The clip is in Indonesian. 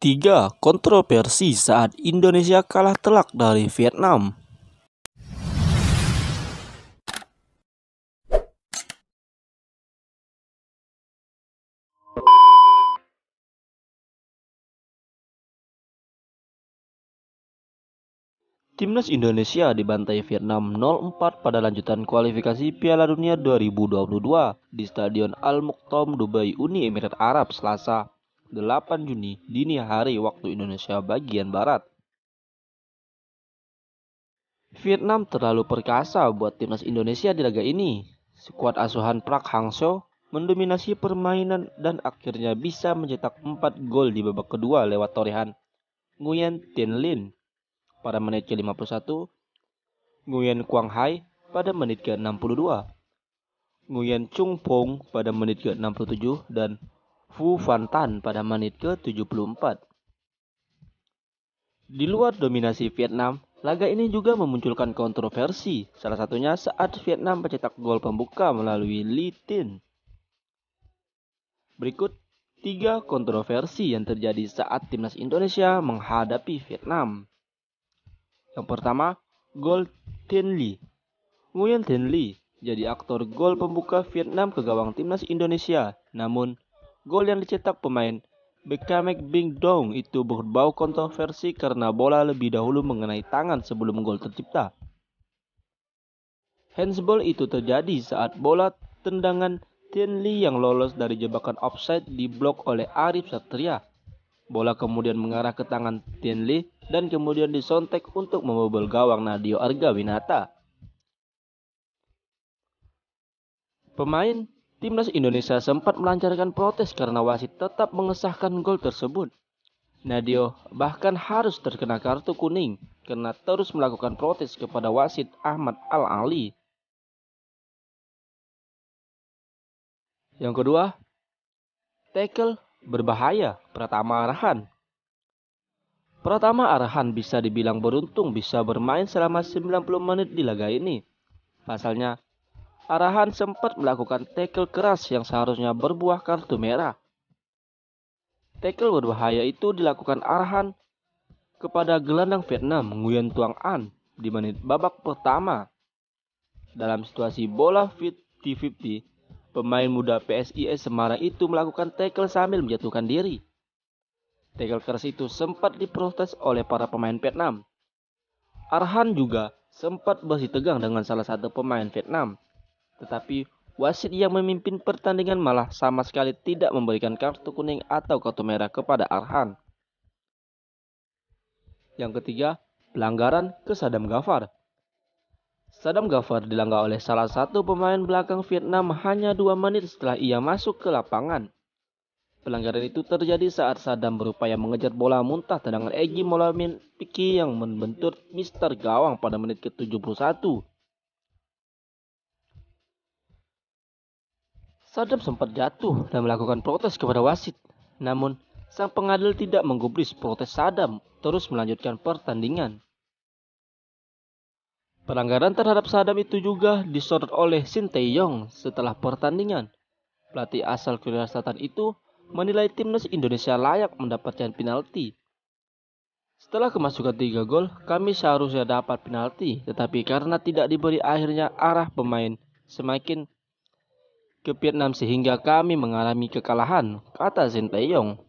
3. Kontroversi saat Indonesia kalah telak dari Vietnam. Timnas Indonesia dibantai Vietnam 0-4 pada lanjutan kualifikasi Piala Dunia 2022 di Stadion Al Maktoum, Dubai, Uni Emirat Arab, Selasa, 8 Juni dini hari waktu Indonesia bagian barat. Vietnam terlalu perkasa buat timnas Indonesia di laga ini. Skuad asuhan Park Hang-seo mendominasi permainan dan akhirnya bisa mencetak 4 gol di babak kedua lewat torehan Nguyen Thanh Linh pada menit ke-51, Nguyen Quang Hai pada menit ke-62, Nguyen Chung Phong pada menit ke-67, dan Phu Van Tan pada menit ke-74. Di luar dominasi Vietnam, laga ini juga memunculkan kontroversi, salah satunya saat Vietnam mencetak gol pembuka melalui Lee Tin. Berikut 3 kontroversi yang terjadi saat timnas Indonesia menghadapi Vietnam. Yang pertama, gol Thanh Ly. Nguyen Thanh Ly jadi aktor gol pembuka Vietnam ke gawang timnas Indonesia. Namun, gol yang dicetak pemain Beckham Bing Dong itu berbau kontroversi karena bola lebih dahulu mengenai tangan sebelum gol tercipta. Handsball itu terjadi saat bola tendangan Thanh Ly yang lolos dari jebakan offside diblok oleh Arif Satria. Bola kemudian mengarah ke tangan Thanh Ly dan kemudian disontek untuk membobol gawang Nadeo Argawinata. Pemain timnas Indonesia sempat melancarkan protes karena wasit tetap mengesahkan gol tersebut. Nadeo bahkan harus terkena kartu kuning karena terus melakukan protes kepada wasit Ahmad Al-Ali. Yang kedua, tackle berbahaya Pratama Arhan. Pratama Arhan bisa dibilang beruntung bisa bermain selama 90 menit di laga ini. Pasalnya, Arhan sempat melakukan tackle keras yang seharusnya berbuah kartu merah. Tackle berbahaya itu dilakukan Arhan kepada gelandang Vietnam Nguyen Tuan An di menit babak pertama. Dalam situasi bola 50-50, pemain muda PSIS Semarang itu melakukan tackle sambil menjatuhkan diri. Tackle keras itu sempat diprotes oleh para pemain Vietnam. Arhan juga sempat bersih tegang dengan salah satu pemain Vietnam. Tetapi wasit yang memimpin pertandingan malah sama sekali tidak memberikan kartu kuning atau kartu merah kepada Arhan. Yang ketiga, pelanggaran ke Sadam Ghaffar. Sadam Ghaffar dilanggar oleh salah satu pemain belakang Vietnam hanya 2 menit setelah ia masuk ke lapangan. Pelanggaran itu terjadi saat Sadam berupaya mengejar bola muntah tendangan Egy Maulana Fikri yang membentur mister gawang pada menit ke-71. Sadam sempat jatuh dan melakukan protes kepada wasit. Namun, sang pengadil tidak menggubris protes Sadam, terus melanjutkan pertandingan. Pelanggaran terhadap Sadam itu juga disorot oleh Shin Tae-yong setelah pertandingan. Pelatih asal Korea Selatan itu menilai timnas Indonesia layak mendapatkan penalti. Setelah kemasukan 3 gol, kami seharusnya dapat penalti, tetapi karena tidak diberi akhirnya arah pemain semakin ke Vietnam sehingga kami mengalami kekalahan, kata Shin Tae-yong.